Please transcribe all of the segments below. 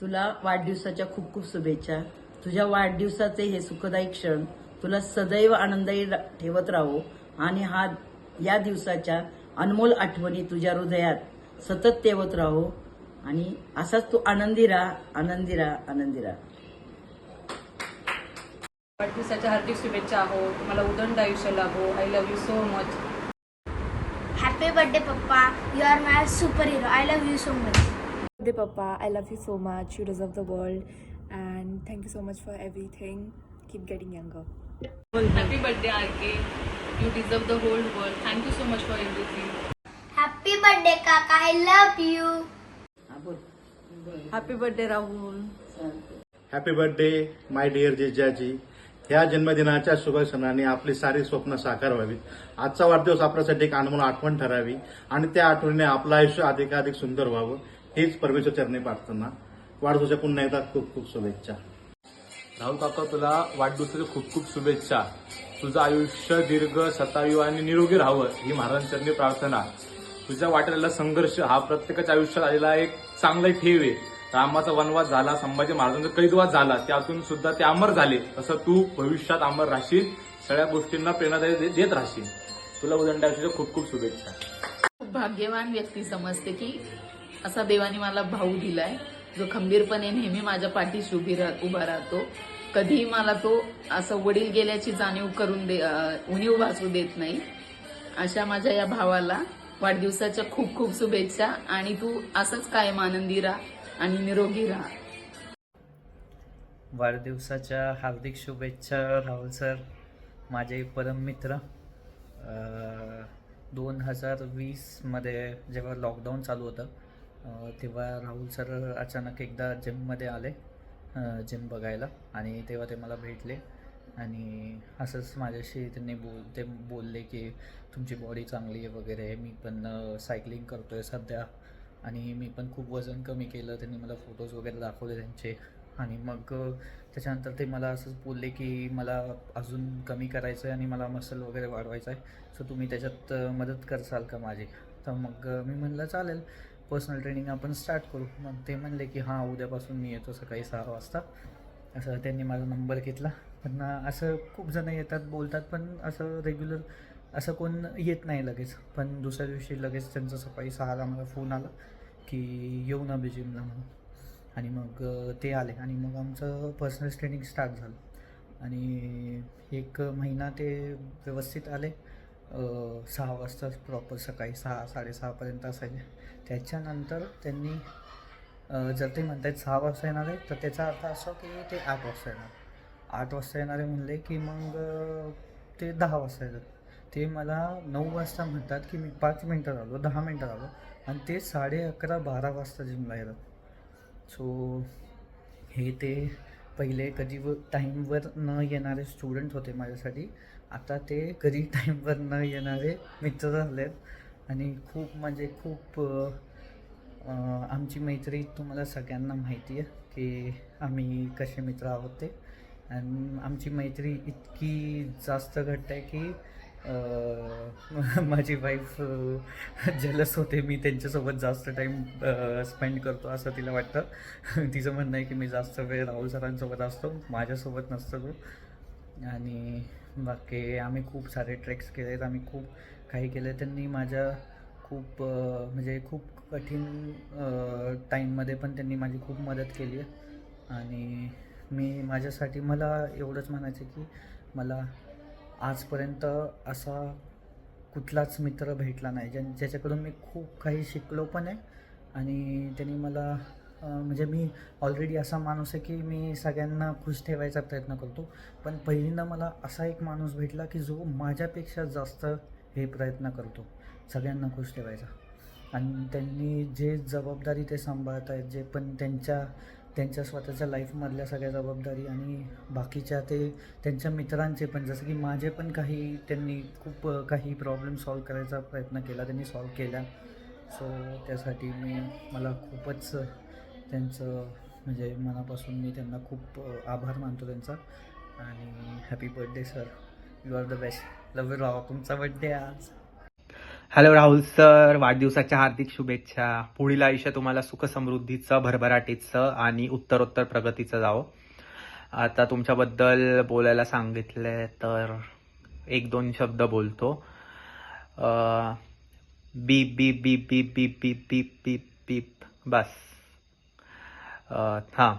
तुला वाढदिवसाच्या खूप खूप शुभेच्छा. तुझ्या वाढदिवसाचे हे सुखदायी क्षण तुला सदैव आनंदी ठेवत राहो आणि या दिवसाच्या अनमोल आठवणी तुझ्या हृदयात सतत ठेवत राहो आणि असाच तू आनंदी राहा, आनंदी राहा, आनंदी राहा. वाढदिवसाच्या हार्दिक शुभेच्छा हो. तुम्हाला उदंड आयुष्य लाभो. I love you so much. Happy birthday, Papa. You are my superhero. I love you so much. Birthday Papa, I love you so much. You deserve the world, and thank you so much for everything. Keep getting younger. Happy birthday RK. You deserve the whole world. Thank you so much for everything. Happy birthday, Kaka. I love you. हा, बोल. Happy birthday Rahul. Happy birthday my dear जिजाजी. ह्या जन्मदिनाच्या शुभ सणाने आपली सारी स्वप्न साकार व्हावीत. आजचा वाढदिवस आपल्यासाठी एक अनमोल आठवण ठरावी आणि त्या आठवणीने आपलं आयुष्य अधिकाधिक सुंदर व्हावं हीच परमेश्वर चरणी प्रार्थना. वाढदिवसाच्या पुन्हा एकदा खूप खूप शुभेच्छा. राहुल काका, तुला वाढदिवसाच्या खूप खूप शुभेच्छा. तुझं आयुष्य दीर्घ, सतायू आणि निरोगी राहावं ही महाराजांचरणी प्रार्थना. तुझ्या वाटेला संघर्ष हा प्रत्येकाच्या आयुष्यात आलेला एक चांगला ठेव आहे. रामाचा वनवास झाला, संभाजी महाराजांचा कैदवास झाला, त्यातून सुद्धा ते अमर झाले. तसं तू भविष्यात अमर राहशील, सगळ्या गोष्टींना प्रेरणादायी देत राहशील. तुला उदंड आयुष्याच्या खूप खूप शुभेच्छा. खूप भाग्यवान व्यक्ती समजते की असा देवाने मला भाऊ दिलाय जो खंबीरपणे नेहमी माझ्या पाठीशी उभा राहतो. कधीही मला तो असं वडील गेल्याची जाणीव करून उणीव भासू देत नाही. अशा माझ्या या भावाला वाढदिवसाच्या खूप खूप शुभेच्छा आणि तू असंच कायम आनंदी राहा आणि निरोगी राहा. वाढदिवसाच्या हार्दिक शुभेच्छा राहुल सर, माझे परम मित्र. 2020मध्ये जेव्हा लॉकडाऊन चालू होतं तेव्हा राहुल सर अचानक एकदा जिममध्ये आले, जिम बघायला, आणि तेव्हा ते मला भेटले आणि असंच माझ्याशी ते बोलले की तुमची बॉडी चांगली आहे वगैरे. मी पण सायकलिंग करतो आहे सध्या आणि मी पण खूप वजन कमी केलं. त्यांनी मला फोटोज वगैरे दाखवले त्यांचे आणि मग त्याच्यानंतर ते मला असंच बोलले की मला अजून कमी करायचं आहे आणि मला मसल वगैरे वाढवायचं आहे, सो तुम्ही त्याच्यात मदत करसाल का माझी. तर मग मी म्हणलं चालेल, पर्सनल ट्रेनिंग आपण स्टार्ट करू. मग ते म्हणले की हां, उद्यापासून मी येतो सकाळी 6 वाजता. असं त्यांनी माझा नंबर घेतला. पण असं खूप जणं येतात, बोलतात, पण असं रेग्युलर असं कोण येत नाही लगेच. पण दुसऱ्या दिवशी लगेच त्यांचं सकाळी 6ला मला फोन आला की येऊ ना बी जिमला म्हणून. आणि मग ते आले आणि मग आमचं पर्सनल ट्रेनिंग स्टार्ट झालं आणि 1 महिना ते व्यवस्थित आले. 6 वाजता प्रॉपर सकाळी 6-6:30पर्यंत असायचे. त्याच्यानंतर त्यांनी जर ते म्हणत आहेत 6 वाजता येणार आहे तर त्याचा अर्थ असा की ते 8 वाजता येणार. 8 वाजता येणारे म्हणले की मग ते 10 वाजता येतात. ते मला 9 वाजता म्हणतात की मी 5 मिनटं आलो, 10 मिनटं आलो, आणि ते 11:30-12 वाजता जिमला येतात. सो हे ते पहिले कधी टाईमवर न येणारे स्टुडंट होते माझ्यासाठी. आता ते कधी टाईमवर न येणारे मित्र झालेत आणि खूप म्हणजे खूप आमची मैत्री तुम्हाला सगळ्यांना माहिती आहे की आम्ही कसे मित्र आहोत ते. आणि आमची मैत्री इतकी जास्त घट्ट आहे की माझी वाईफ जेलस होते मी त्यांच्यासोबत जास्त टाईम स्पेंड करतो असं तिला वाटतं. तिचं म्हणणं आहे की मी जास्त वेळ राहुल सरांसोबत असतो, माझ्यासोबत नसतो तो. आणि बाकी आम्ही खूप सारे ट्रेक्स केले आहेत, आम्ही खूप काही केलं आहे. त्यांनी माझ्या खूप म्हणजे खूप कठीण टाईममध्ये पण त्यांनी माझी खूप मदत केली आहे. आणि मी माझ्यासाठी मला एवढंच म्हणायचं की मला आजपर्यंत असा कुठलाच मित्र भेटला नाही ज्याच्याकडून मी खूप काही शिकलो पण आहे. आणि त्यांनी मला म्हणजे मी ऑलरेडी असा माणूस आहे की मी सगळ्यांना खुश ठेवायचा प्रयत्न करतो, पण पहिल्यांदा मला असा एक माणूस भेटला की जो माझ्यापेक्षा जास्त हे प्रयत्न करतो सगळ्यांना खुश ठेवायचा. आणि त्यांनी जे जबाबदारी ते सांभाळत आहेत, जे पण त्यांच्या स्वतःच्या लाईफमधल्या सगळ्या जबाबदारी आणि बाकीच्या ते त्यांच्या मित्रांचे पण, जसं की माझे पण काही त्यांनी खूप काही प्रॉब्लेम सॉल्व करायचा प्रयत्न केला, त्यांनी सॉल्व केला. सो त्यासाठी मला खूपच त्यांचं म्हणजे मनापासून मी त्यांना खूप आभार मानतो त्यांचा. आणि happy birthday sir, you are the best. Love you राव. तुमचा बर्थडे आज. हॅलो राहुल सर, वाढदिवसाच्या हार्दिक शुभेच्छा. पुढील आयुष्य तुम्हाला सुख समृद्धीचं, भरभराटीचं आणि उत्तरोत्तर प्रगतीचं जावं. आता तुमच्याबद्दल बोलायला सांगितलंय तर एक दोन शब्द बोलतो. बीप बीप बीप बीप बीप बीप बीप बीप बीप बस. हां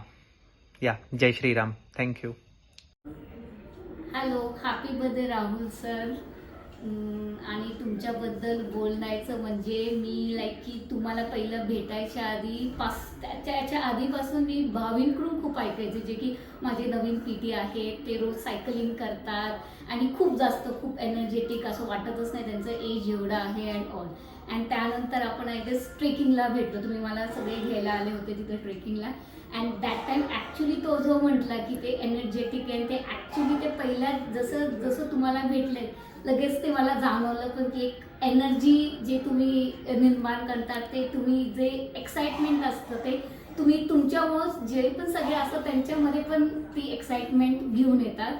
या. जय Shriram. Thank you. Hello, happy birthday Rahul sir. आणि तुमच्याबद्दल बोलायचं म्हणजे मी लाईक की तुम्हाला पहिलं भेटायच्या आधी त्याच्या आधीपासून मी भावींकडून खूप ऐकायचे, जे की माझे नवीन पीटी आहेत, ते रोज सायकलिंग करतात आणि खूप एनर्जेटिक, असं वाटतच नाही त्यांचं एज एवढं आहे अँड ऑल. अँड त्यानंतर आपण आय गेस ट्रेकिंगला भेटलो, तुम्ही मला सगळे घ्यायला आले होते तिथे ट्रेकिंगला. अँड दॅट टाइम ॲक्च्युली तो जो म्हटला की ते एनर्जेटिक आहे, ते ॲक्च्युली ते पहिल्या जसं तुम्हाला भेटले लगेच ते मला जाणवलं. पण की एक एनर्जी जे तुम्ही निर्माण करतात, ते तुम्ही जे एक्साइटमेंट असतं ते तुम्ही तुमच्यामुळं जे पण सगळे असतात त्यांच्यामध्ये पण ती एक्साइटमेंट घेऊन येतात.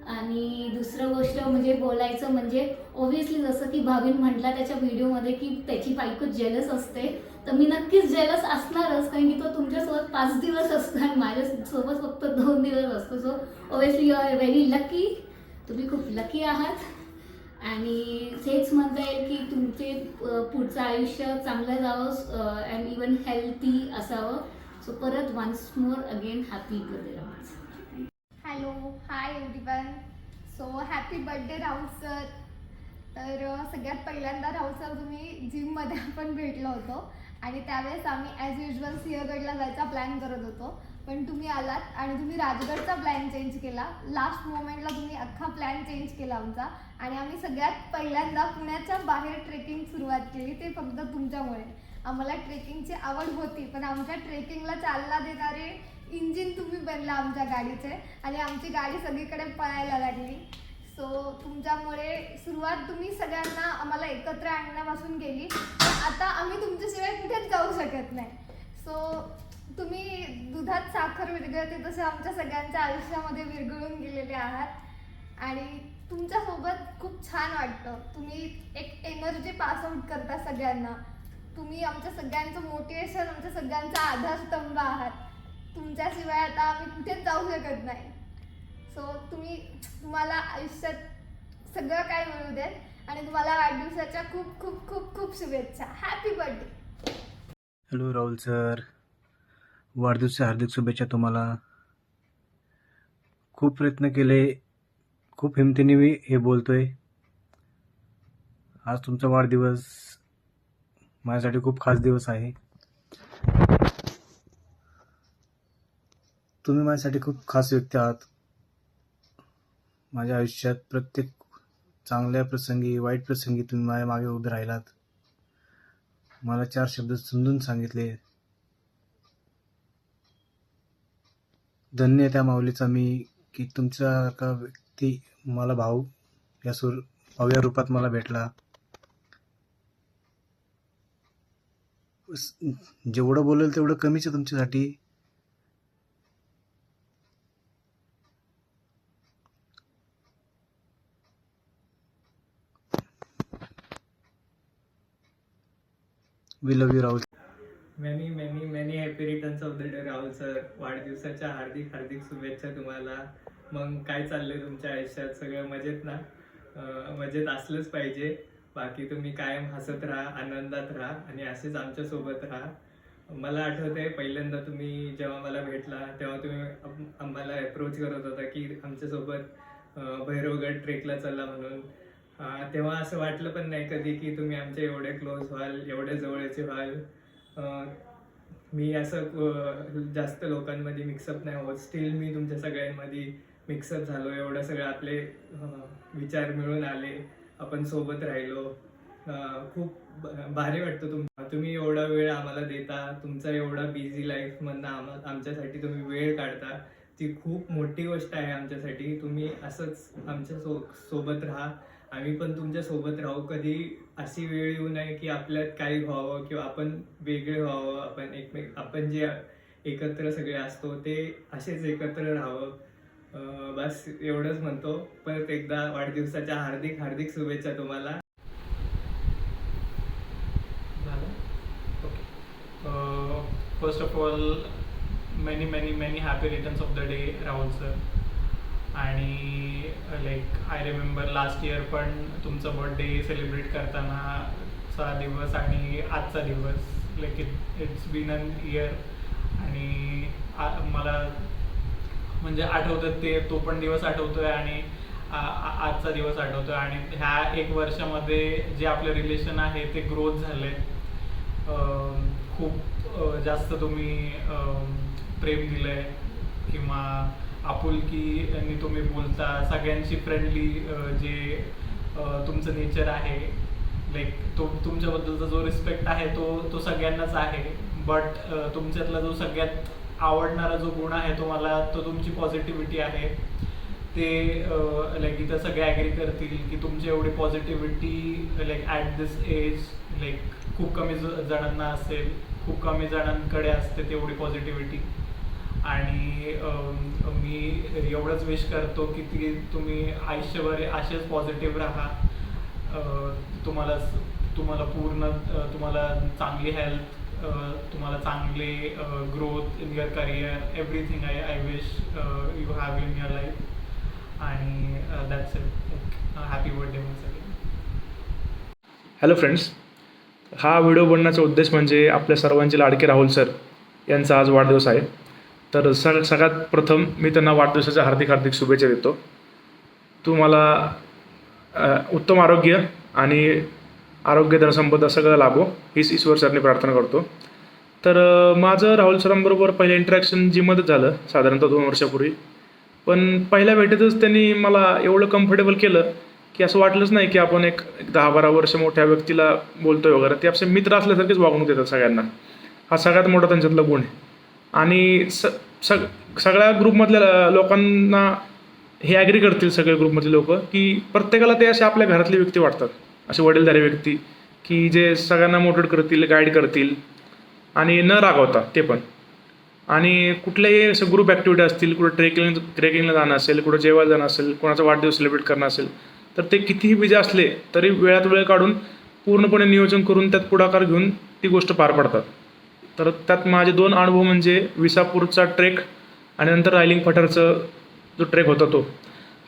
आणि दुसरं गोष्ट म्हणजे बोलायचं म्हणजे ऑब्व्हियसली जसं की भावीन म्हटला त्याच्या व्हिडिओमध्ये की त्याची बायको जेलस असते, तर मी नक्कीच जेलस असणारच, कारण की तो तुमच्यासोबत 5 दिवस असतो आणि माझ्यासोबत फक्त 2 दिवस असतो. So obviously you are very lucky, तुम्ही खूप लकी आहात. आणि हेच म्हणता येईल की तुमचे पुढचं आयुष्य चांगलं जावं अँड इवन हेल्थी असावं. सो परत once more again happy birthday Rahul. Hello, hi everyone. So happy birthday Rahul sir. तर सगळ्यात पहिल्यांदा राहुल सर, तुम्ही जिममध्ये आपण भेटलो होतो आणि त्यावेळेस आम्ही ॲज युजल सिंहगडला जायचा प्लॅन करत होतो, पण तुम्ही आलात आणि तुम्ही राजगडचा प्लॅन चेंज केला. लास्ट मोमेंटला तुम्ही अख्खा प्लॅन चेंज केला आमचा आणि आम्ही सगळ्यात पहिल्यांदा पुण्याच्या बाहेर ट्रेकिंग सुरुवात केली, ते फक्त तुमच्यामुळे. आम्हाला ट्रेकिंगची आवड होती, पण आमच्या ट्रेकिंगला चालना देणारे इंजिन तुम्ही बनला आमच्या गाडीचे आणि आमची गाडी सगळीकडे पळायला लागली. सो तुमच्यामुळे सुरुवात तुम्ही सगळ्यांना आम्हाला एकत्र आणण्यापासून गेली. आता आम्ही तुमच्याशिवाय कुठेच जाऊ शकत नाही. सो तुम्ही दुधात साखर विरघळते तसं आमच्या सगळ्यांच्या आयुष्यामध्ये विरघळून गेलेले आहात आणि तुमच्यासोबत खूप छान वाटतं. तुम्ही एक एनर्जी पास आउट करता सगळ्यांना. तुम्ही आमच्या सगळ्यांचं मोटिवेशन, आमच्या सगळ्यांचा आधारस्तंभ आहात. तुमच्याशिवाय आता आम्ही कुठेच जाऊ शकत नाही. सो तुम्हाला आयुष्यात सगळं काय मिळू देत आणि तुम्हाला वाढदिवसाच्या खूप खूप खूप खूप शुभेच्छा. Happy birthday. Hello Rahul sir, वाढदिवसाच्या हार्दिक शुभेच्छा तुम्हाला. खूप प्रयत्न केले, खूप हिमतीने मी हे बोलतोय. आज तुमचा वाढदिवस माझ्यासाठी खूप खास दिवस आहे. तुम्ही माझ्यासाठी खूप खास व्यक्ती आहात. माझ्या आयुष्यात प्रत्येक चांगल्या प्रसंगी, वाईट प्रसंगी तुम्ही माझ्या मागे उभे राहिलात. मला 4 शब्द समजून सांगितले. धन्य त्या माऊलीचा मी की तुमच्यासारखा व्यक्ती मला भाऊ या भव्य रूपात मला भेटला. जेवढं बोलेल तेवढं कमीच आहे तुमच्यासाठी. We love you Rahul. Many happy returns of the day Rahul sir. वाढदिवसाच्या हार्दिक शुभेच्छा तुम्हाला. मग काय चाललंय तुमच्या आयुष्यात? सगळं मजेत ना? मजेत असलंच पाहिजे. बाकी तुम्ही कायम हसत राहा, आनंदात राहा आणि असेच आमच्यासोबत राहा. मला आठवतंय पहिल्यांदा तुम्ही जेव्हा मला भेटला तेव्हा तुम्ही आम्हाला अप्रोच करत होता की आमच्यासोबत भैरवगड ट्रेकला चला म्हणून. तेव्हा असं वाटलं पण नाही कधी की तुम्ही आमचे एवढे क्लोज व्हाल, एवढे जवळचे व्हाल. मी असं जास्त लोकांमध्ये मिक्सअप नाही होत. स्टील मी तुमच्या सगळ्यांमध्ये मिक्सअप झालो. एवढं सगळं आपले विचार मिळून आले, आपण सोबत राहिलो. खूप भारी वाटतं तुम्ही एवढा वेळ आम्हाला देता. तुमचा एवढा बिझी लाईफमधनं आमच्यासाठी तुम्ही वेळ काढता, ती खूप मोठी गोष्ट आहे आमच्यासाठी. तुम्ही असंच आमच्या सोबत राहा. आम्ही पण तुमच्या सोबत राहू. कधी अशी वेळ येऊ नये की आपल्यात काही व्हावं किंवा आपण वेगळे व्हावं. आपण जे एकत्र सगळे असतो ते असेच एकत्र राहावं. बस एवढंच म्हणतो. परत एकदा वाढदिवसाच्या हार्दिक शुभेच्छा तुम्हाला. First of all many many many happy returns of the day Rahul sir. आणि like I remember last year पण तुमचा बर्थडे सेलिब्रेट करतानाचा दिवस आणि आजचा दिवस, like it's been an year. आणि मला म्हणजे आठवतं ते, तो पण दिवस आठवतोय आणि आजचा दिवस आठवतोय. आणि ह्या 1 वर्षामध्ये जे आपलं रिलेशन आहे ते ग्रोथ झाले. खूप जास्त तुम्ही प्रेम दिलंय किंवा आपुलकीने तुम्ही बोलता, सगळ्यांची फ्रेंडली जे तुमचं नेचर आहे, लाईक तुमच्याबद्दलचा जो रिस्पेक्ट आहे तो सगळ्यांनाच आहे. बट तुमच्यातला जो सगळ्यात आवडणारा जो गुण आहे तो तुमची पॉझिटिव्हिटी आहे. ते लाईक इथं सगळे ॲग्री करतील की तुमची एवढी positivity like at this age like खूप कमी जणांना असेल, खूप कमी जणांकडे असते तेवढी पॉझिटिव्हिटी. आणि मी एवढंच विश करतो की तुम्ही आयुष्यभर असेच पॉझिटिव्ह राहा. तुम्हाला पूर्ण तुम्हाला चांगली हेल्थ, तुम्हाला चांगले growth in your career, everything I wish you have in your life. आणि that's it. Happy birthday once again. Hello friends, हा व्हिडिओ बनण्याचा उद्देश म्हणजे आपल्या सर्वांचे लाडके राहुल सर यांचा आज वाढदिवस आहे. तर सगळ्यात प्रथम मी त्यांना वाढदिवसाच्या हार्दिक हार्दिक शुभेच्छा देतो. तुम्हाला उत्तम आरोग्य आणि आरोग्य धनसंपदा सगळं लाभो हीच ईश्वरचरणी प्रार्थना करतो. तर माझं राहुल सरांबरोबर पहिलं इंटरॅक्शन जिममध्येच झालं साधारणतः 2 वर्षापूर्वी. पण पहिल्या भेटीतच त्यांनी मला एवढं कम्फर्टेबल केलं की असं वाटलंच नाही की आपण एक 10-12 वर्ष मोठ्या व्यक्तीला बोलतोय वगैरे. ते आपले मित्र असल्यासारखेच वागणूक देतात सगळ्यांना. हा सगळ्यात मोठा त्यांच्यातला गुण आहे. आणि सगळ्या ग्रुपमधल्या लोकांना हे ॲग्री करतील, सगळे ग्रुपमधले लोक, की प्रत्येकाला ते असे आपल्या घरातली व्यक्ती वाटतात, असे वडीलधारी व्यक्ती की जे सगळ्यांना मोटिवेट करतील, गाईड करतील आणि न रागवता ते पण. आणि कुठल्याही असे ग्रुप ॲक्टिव्हिटी असतील, कुठं ट्रेकिंगला जाणं असेल, कुठं जेवायला जाणं असेल, कोणाचा वाढदिवस सेलिब्रेट करणं असेल, तर ते कितीही बिझी असले तरी वेळात वेळ काढून पूर्णपणे नियोजन करून त्यात पुढाकार घेऊन ती गोष्ट पार पाडतात. तर त्यात माझे 2 अनुभव म्हणजे विसापूरचा ट्रेक आणि नंतर रायलिंग पठारचं जो ट्रेक होता तो.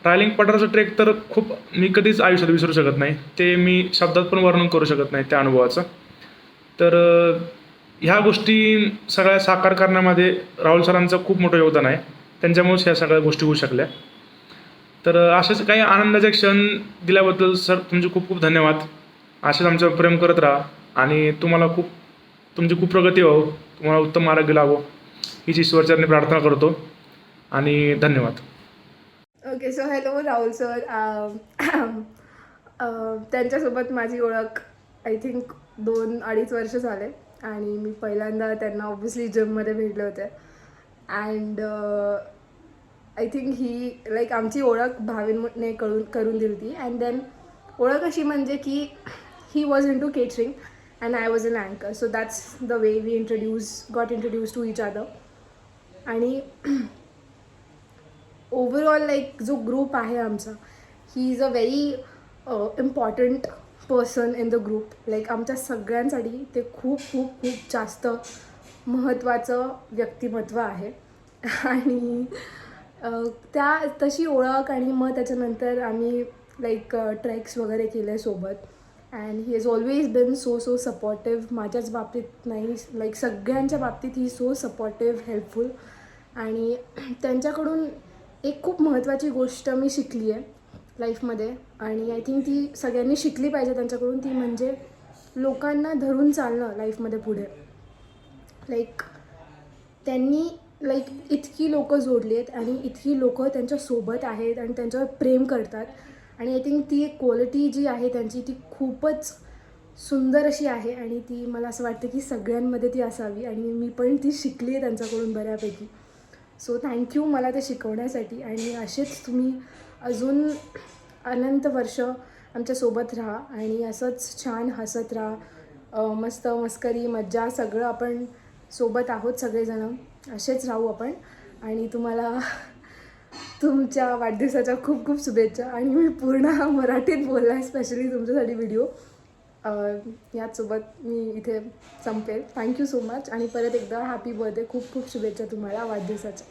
रायलिंग पठारचा ट्रेक तर खूप मी कधीच आयुष्यात विसरू शकत नाही. ते मी शब्दात पण वर्णन करू शकत नाही त्या अनुभवाचं. तर ह्या गोष्टी सगळ्या साकार करण्यामध्ये राहुल सरांचं खूप मोठं योगदान आहे. त्यांच्यामुळेच ह्या सगळ्या गोष्टी होऊ शकल्या. तर असेच काही आनंदाचे क्षण दिल्याबद्दल सर तुमचे खूप खूप धन्यवाद. असेच आमच्यावर प्रेम करत राहा आणि तुमची खूप प्रगती हो, तुम्हाला उत्तम आरोग्य लाभो हीच ईश्वरचरणी प्रार्थना करतो आणि धन्यवाद. Okay, so hello Rahul sir. त्यांच्यासोबत माझी ओळख आय थिंक 2-2.5 वर्ष झाले आणि मी पहिल्यांदा त्यांना ऑब्व्हियसली जिममध्ये भेटले होते. And I think he like आमची ओळख भावीने करून दिली ती. अँड देन ओळख अशी म्हणजे की he was into catering and I was an anchor, so that's the way we got introduced to each other. आणि ओव्हरऑल लाईक जो ग्रुप आहे आमचा, he is a very important person in the group. Like आमच्या सगळ्यांसाठी ते खूप खूप खूप जास्त महत्त्वाचं व्यक्तिमत्व आहे. आणि तशी ओळख आणि मग त्याच्यानंतर आम्ही लाईक ट्रेक्स वगैरे केले सोबत. And he has always been so supportive. माझ्याच बाबतीत नाही, लाईक सगळ्यांच्या बाबतीत ही सो सपोर्टिव्ह, हेल्पफुल. आणि त्यांच्याकडून एक खूप महत्त्वाची गोष्ट मी शिकली आहे लाईफमध्ये आणि आय थिंक ती सगळ्यांनी शिकली पाहिजे त्यांच्याकडून. ती म्हणजे लोकांना धरून चालणं लाईफमध्ये पुढे. लाईक त्यांनी इतकी लोकं जोडली आहेत आणि इतकी लोकं त्यांच्यासोबत आहेत आणि त्यांच्यावर प्रेम करतात. आणि आय थिंक ती एक क्वालिटी जी आहे त्यांची ती खूपच सुंदर अशी आहे आणि ती मला असं वाटतं की सगळ्यांमध्ये ती असावी. आणि मी पण ती शिकली आहे त्यांच्याकडून बऱ्यापैकी. सो थँक्यू मला ते शिकवण्यासाठी. आणि असेच तुम्ही अजून अनंत वर्ष आमच्यासोबत राहा आणि असंच छान हसत राहा. मस्त मस्करी मज्जा सगळं आपण सोबत आहोत सगळेजणं, असेच राहू आपण. आणि तुम्हाला तुमच्या वाढदिवसाच्या खूप खूप शुभेच्छा. आणि मी पूर्ण मराठीत बोलला आहे स्पेशली तुमच्यासाठी व्हिडिओ. याचसोबत मी इथे संपेल. थँक्यू सो मच आणि परत एकदा हॅपी बर्थडे. खूप खूप शुभेच्छा तुम्हाला वाढदिवसाच्या.